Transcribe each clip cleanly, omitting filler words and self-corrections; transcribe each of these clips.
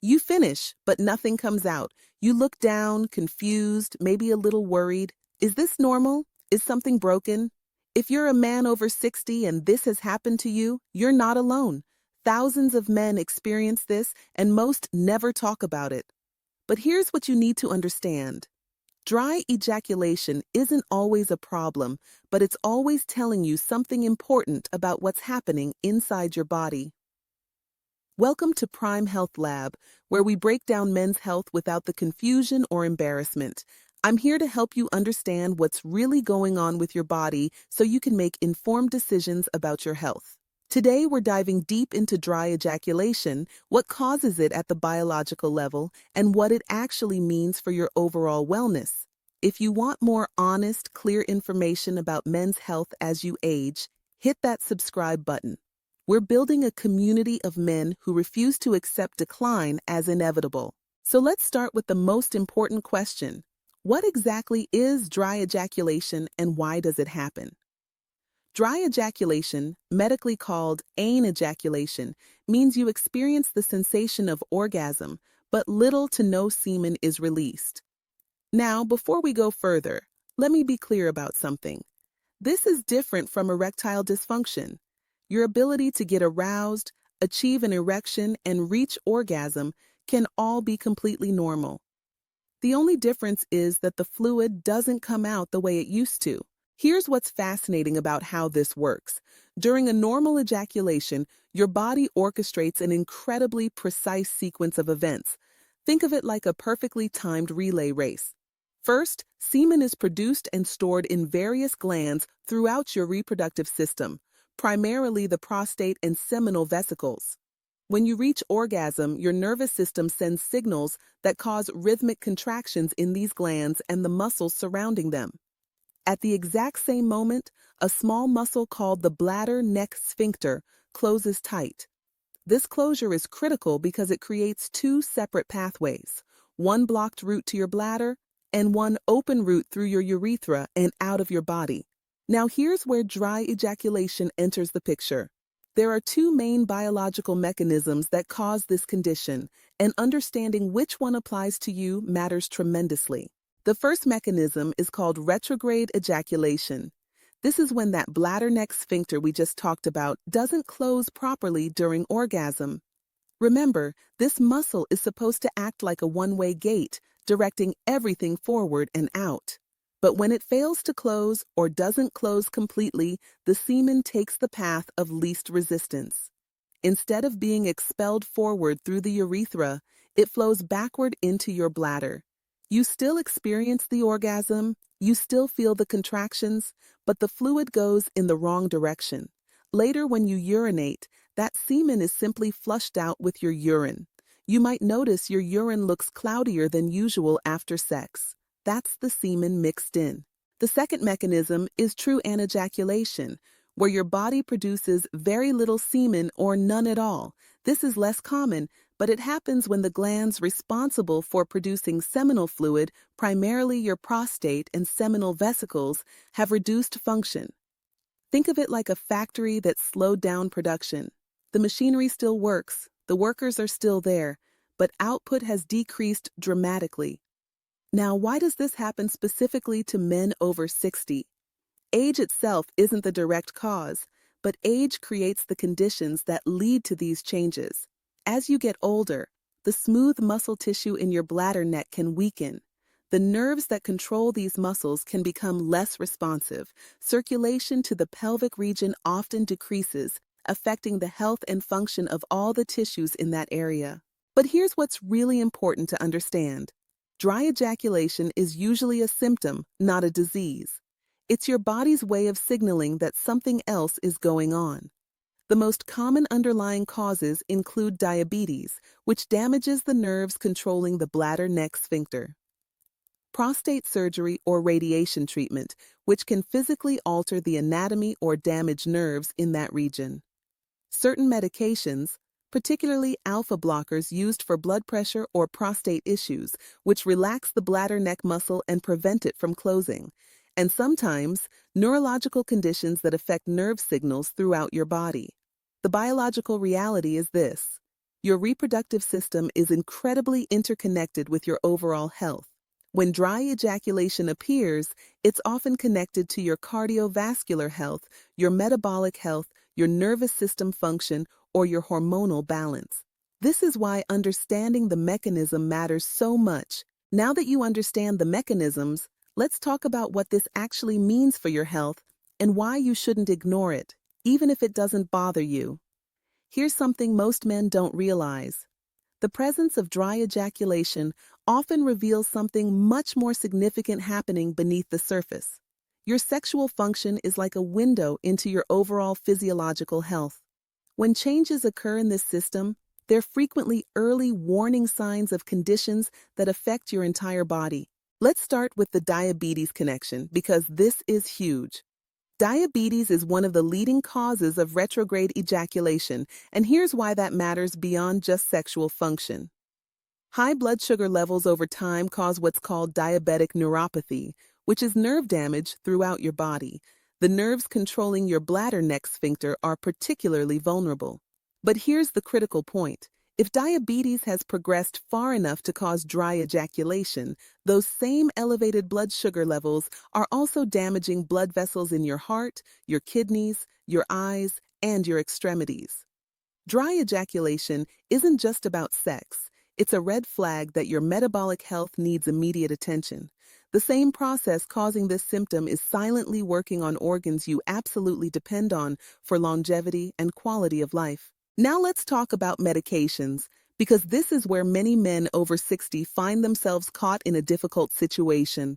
You finish, but nothing comes out. You look down, confused, maybe a little worried. Is this normal? Is something broken? If you're a man over 60 and this has happened to you, you're not alone. Thousands of men experience this, and most never talk about it. But here's what you need to understand. Dry ejaculation isn't always a problem, but it's always telling you something important about what's happening inside your body. Welcome to Prime Health Lab, where we break down men's health without the confusion or embarrassment. I'm here to help you understand what's really going on with your body so you can make informed decisions about your health. Today, we're diving deep into dry ejaculation, what causes it at the biological level, and what it actually means for your overall wellness. If you want more honest, clear information about men's health as you age, hit that subscribe button. We're building a community of men who refuse to accept decline as inevitable. So let's start with the most important question. What exactly is dry ejaculation and why does it happen? Dry ejaculation, medically called anejaculation, means you experience the sensation of orgasm, but little to no semen is released. Now, before we go further, let me be clear about something. This is different from erectile dysfunction. Your ability to get aroused, achieve an erection, and reach orgasm can all be completely normal. The only difference is that the fluid doesn't come out the way it used to. Here's what's fascinating about how this works. During a normal ejaculation, your body orchestrates an incredibly precise sequence of events. Think of it like a perfectly timed relay race. First, semen is produced and stored in various glands throughout your reproductive system, primarily the prostate and seminal vesicles. When you reach orgasm, your nervous system sends signals that cause rhythmic contractions in these glands and the muscles surrounding them. At the exact same moment, a small muscle called the bladder-neck sphincter closes tight. This closure is critical because it creates two separate pathways, one blocked route to your bladder and one open route through your urethra and out of your body. Now here's where dry ejaculation enters the picture. There are two main biological mechanisms that cause this condition, and understanding which one applies to you matters tremendously. The first mechanism is called retrograde ejaculation. This is when that bladder-neck sphincter we just talked about doesn't close properly during orgasm. Remember, this muscle is supposed to act like a one-way gate, directing everything forward and out. But when it fails to close or doesn't close completely, the semen takes the path of least resistance. Instead of being expelled forward through the urethra, it flows backward into your bladder. You still experience the orgasm, you still feel the contractions, but the fluid goes in the wrong direction. Later, when you urinate, that semen is simply flushed out with your urine. You might notice your urine looks cloudier than usual after sex. That's the semen mixed in. The second mechanism is true anejaculation, where your body produces very little semen or none at all. This is less common, but it happens when the glands responsible for producing seminal fluid, primarily your prostate and seminal vesicles, have reduced function. Think of it like a factory that slowed down production. The machinery still works, the workers are still there, but output has decreased dramatically. Now, why does this happen specifically to men over 60? Age itself isn't the direct cause, but age creates the conditions that lead to these changes. As you get older, the smooth muscle tissue in your bladder neck can weaken. The nerves that control these muscles can become less responsive. Circulation to the pelvic region often decreases, affecting the health and function of all the tissues in that area. But here's what's really important to understand. Dry ejaculation is usually a symptom, not a disease. It's your body's way of signaling that something else is going on. The most common underlying causes include diabetes, which damages the nerves controlling the bladder-neck sphincter. Prostate surgery or radiation treatment, which can physically alter the anatomy or damage nerves in that region. Certain medications, particularly alpha blockers used for blood pressure or prostate issues, which relax the bladder neck muscle and prevent it from closing. And sometimes, neurological conditions that affect nerve signals throughout your body. The biological reality is this. Your reproductive system is incredibly interconnected with your overall health. When dry ejaculation appears, it's often connected to your cardiovascular health, your metabolic health, your nervous system function, or your hormonal balance. This is why understanding the mechanism matters so much. Now that you understand the mechanisms, let's talk about what this actually means for your health and why you shouldn't ignore it, even if it doesn't bother you. Here's something most men don't realize. The presence of dry ejaculation often reveals something much more significant happening beneath the surface. Your sexual function is like a window into your overall physiological health. When changes occur in this system, they're frequently early warning signs of conditions that affect your entire body. Let's start with the diabetes connection, because this is huge. Diabetes is one of the leading causes of retrograde ejaculation, and here's why that matters beyond just sexual function. High blood sugar levels over time cause what's called diabetic neuropathy, which is nerve damage throughout your body. The nerves controlling your bladder neck sphincter are particularly vulnerable. But here's the critical point. If diabetes has progressed far enough to cause dry ejaculation, those same elevated blood sugar levels are also damaging blood vessels in your heart, your kidneys, your eyes, and your extremities. Dry ejaculation isn't just about sex. It's a red flag that your metabolic health needs immediate attention. The same process causing this symptom is silently working on organs you absolutely depend on for longevity and quality of life. Now let's talk about medications, because this is where many men over 60 find themselves caught in a difficult situation.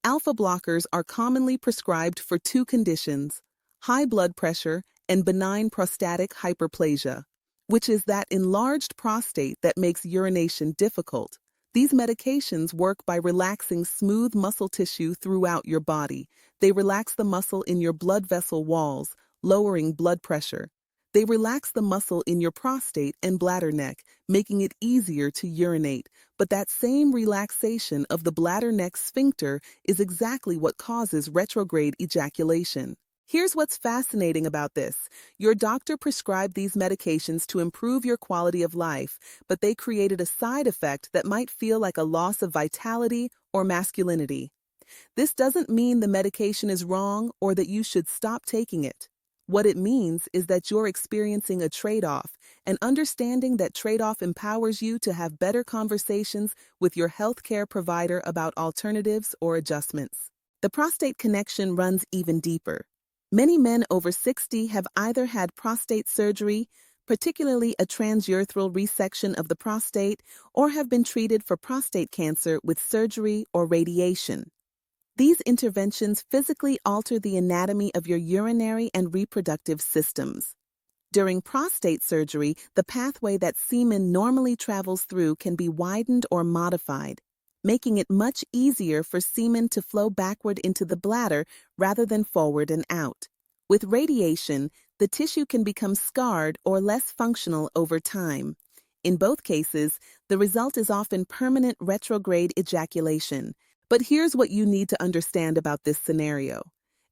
Alpha blockers are commonly prescribed for two conditions: high blood pressure and benign prostatic hyperplasia, which is that enlarged prostate that makes urination difficult. These medications work by relaxing smooth muscle tissue throughout your body. They relax the muscle in your blood vessel walls, lowering blood pressure. They relax the muscle in your prostate and bladder neck, making it easier to urinate. But that same relaxation of the bladder neck sphincter is exactly what causes retrograde ejaculation. Here's what's fascinating about this. Your doctor prescribed these medications to improve your quality of life, but they created a side effect that might feel like a loss of vitality or masculinity. This doesn't mean the medication is wrong or that you should stop taking it. What it means is that you're experiencing a trade-off, and understanding that trade-off empowers you to have better conversations with your healthcare provider about alternatives or adjustments. The prostate connection runs even deeper. Many men over 60 have either had prostate surgery, particularly a transurethral resection of the prostate, or have been treated for prostate cancer with surgery or radiation. These interventions physically alter the anatomy of your urinary and reproductive systems. During prostate surgery, the pathway that semen normally travels through can be widened or modified, making it much easier for semen to flow backward into the bladder rather than forward and out. With radiation, the tissue can become scarred or less functional over time. In both cases, the result is often permanent retrograde ejaculation. But here's what you need to understand about this scenario.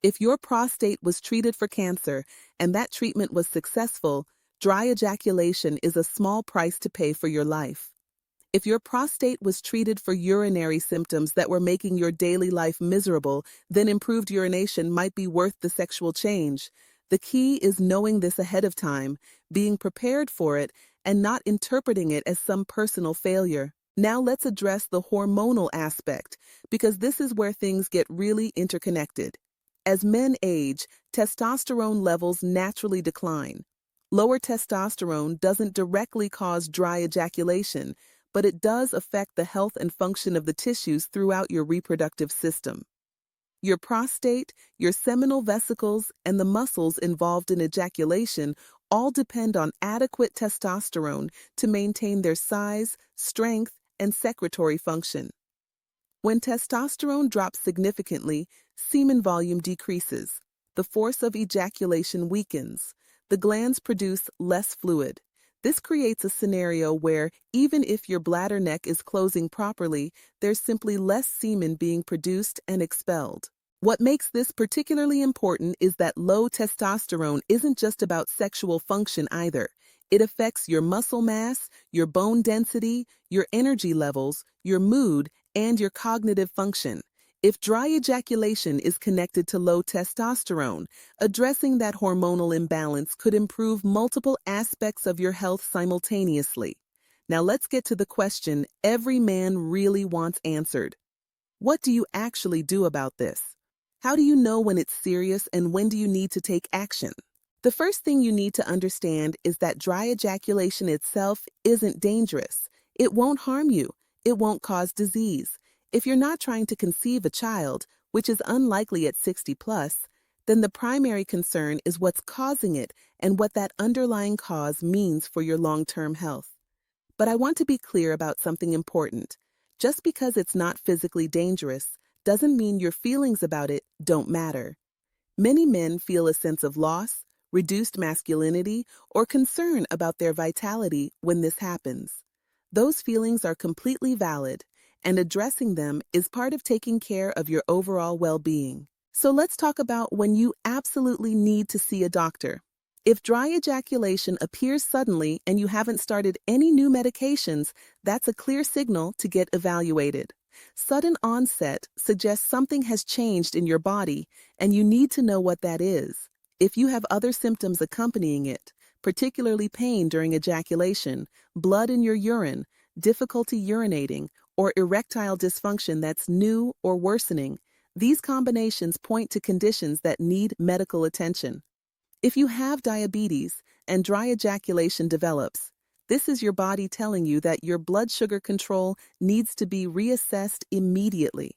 If your prostate was treated for cancer and that treatment was successful, dry ejaculation is a small price to pay for your life. If your prostate was treated for urinary symptoms that were making your daily life miserable, then improved urination might be worth the sexual change. The key is knowing this ahead of time, being prepared for it, and not interpreting it as some personal failure. Now let's address the hormonal aspect, because this is where things get really interconnected. As men age, testosterone levels naturally decline. Lower testosterone doesn't directly cause dry ejaculation, but it does affect the health and function of the tissues throughout your reproductive system. Your prostate, your seminal vesicles, and the muscles involved in ejaculation all depend on adequate testosterone to maintain their size, strength, and secretory function. When testosterone drops significantly, semen volume decreases, the force of ejaculation weakens, the glands produce less fluid. This creates a scenario where, even if your bladder neck is closing properly, there's simply less semen being produced and expelled. What makes this particularly important is that low testosterone isn't just about sexual function either. It affects your muscle mass, your bone density, your energy levels, your mood, and your cognitive function. If dry ejaculation is connected to low testosterone, addressing that hormonal imbalance could improve multiple aspects of your health simultaneously. Now let's get to the question every man really wants answered. What do you actually do about this? How do you know when it's serious and when do you need to take action? The first thing you need to understand is that dry ejaculation itself isn't dangerous. It won't harm you. It won't cause disease. If you're not trying to conceive a child, which is unlikely at 60 plus, then the primary concern is what's causing it and what that underlying cause means for your long-term health. But I want to be clear about something important. Just because it's not physically dangerous doesn't mean your feelings about it don't matter. Many men feel a sense of loss, reduced masculinity, or concern about their vitality when this happens. Those feelings are completely valid, and addressing them is part of taking care of your overall well-being. So let's talk about when you absolutely need to see a doctor. If dry ejaculation appears suddenly and you haven't started any new medications, that's a clear signal to get evaluated. Sudden onset suggests something has changed in your body, and you need to know what that is. If you have other symptoms accompanying it, particularly pain during ejaculation, blood in your urine, difficulty urinating, or erectile dysfunction that's new or worsening, these combinations point to conditions that need medical attention. If you have diabetes and dry ejaculation develops, this is your body telling you that your blood sugar control needs to be reassessed immediately.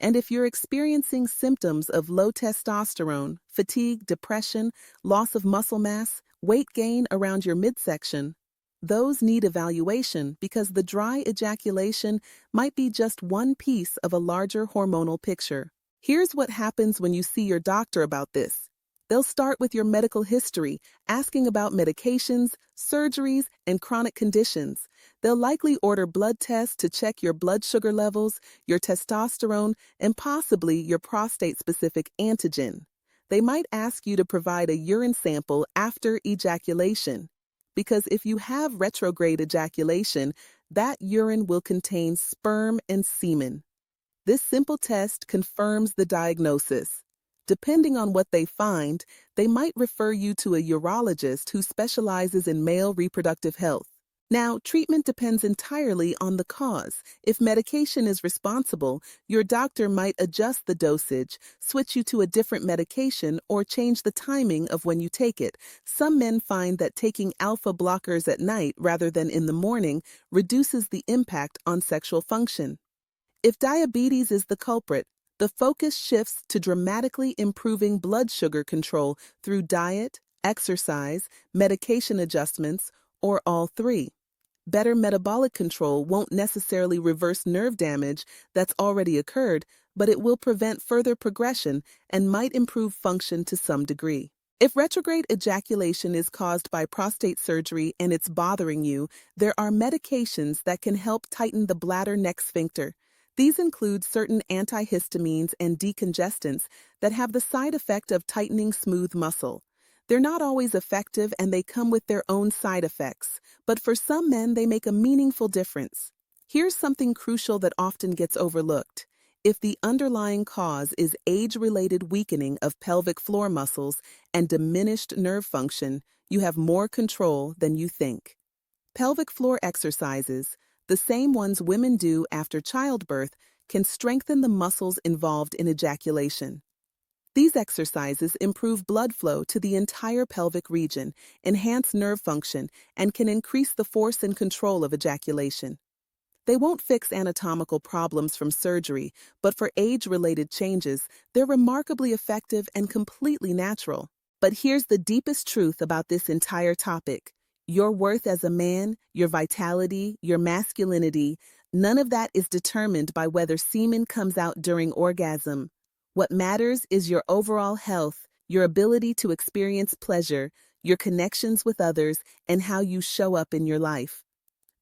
And if you're experiencing symptoms of low testosterone, fatigue, depression, loss of muscle mass, weight gain around your midsection, those need evaluation because the dry ejaculation might be just one piece of a larger hormonal picture. Here's what happens when you see your doctor about this. They'll start with your medical history, asking about medications, surgeries, and chronic conditions. They'll likely order blood tests to check your blood sugar levels, your testosterone, and possibly your prostate-specific antigen. They might ask you to provide a urine sample after ejaculation, because if you have retrograde ejaculation, that urine will contain sperm and semen. This simple test confirms the diagnosis. Depending on what they find, they might refer you to a urologist who specializes in male reproductive health. Now, treatment depends entirely on the cause. If medication is responsible, your doctor might adjust the dosage, switch you to a different medication, or change the timing of when you take it. Some men find that taking alpha blockers at night rather than in the morning reduces the impact on sexual function. If diabetes is the culprit, the focus shifts to dramatically improving blood sugar control through diet, exercise, medication adjustments, or all three. Better metabolic control won't necessarily reverse nerve damage that's already occurred, but it will prevent further progression and might improve function to some degree. If retrograde ejaculation is caused by prostate surgery and it's bothering you, there are medications that can help tighten the bladder neck sphincter. These include certain antihistamines and decongestants that have the side effect of tightening smooth muscle. They're not always effective and they come with their own side effects, but for some men they make a meaningful difference. Here's something crucial that often gets overlooked. If the underlying cause is age-related weakening of pelvic floor muscles and diminished nerve function, you have more control than you think. Pelvic floor exercises, the same ones women do after childbirth, can strengthen the muscles involved in ejaculation. These exercises improve blood flow to the entire pelvic region, enhance nerve function, and can increase the force and control of ejaculation. They won't fix anatomical problems from surgery, but for age-related changes, they're remarkably effective and completely natural. But here's the deepest truth about this entire topic. Your worth as a man, your vitality, your masculinity, none of that is determined by whether semen comes out during orgasm. What matters is your overall health, your ability to experience pleasure, your connections with others, and how you show up in your life.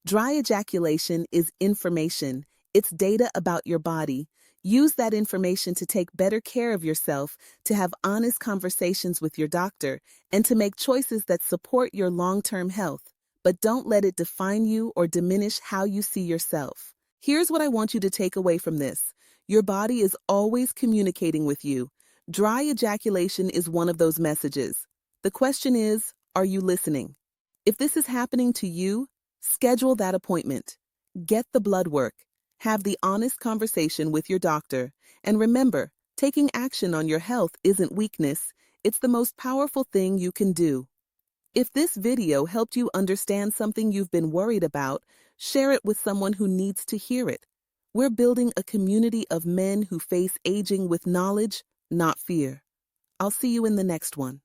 Dry ejaculation is information. It's data about your body. Use that information to take better care of yourself, to have honest conversations with your doctor, and to make choices that support your long-term health. But don't let it define you or diminish how you see yourself. Here's what I want you to take away from this. Your body is always communicating with you. Dry ejaculation is one of those messages. The question is, are you listening? If this is happening to you, schedule that appointment. Get the blood work. Have the honest conversation with your doctor. And remember, taking action on your health isn't weakness. It's the most powerful thing you can do. If this video helped you understand something you've been worried about, share it with someone who needs to hear it. We're building a community of men who face aging with knowledge, not fear. I'll see you in the next one.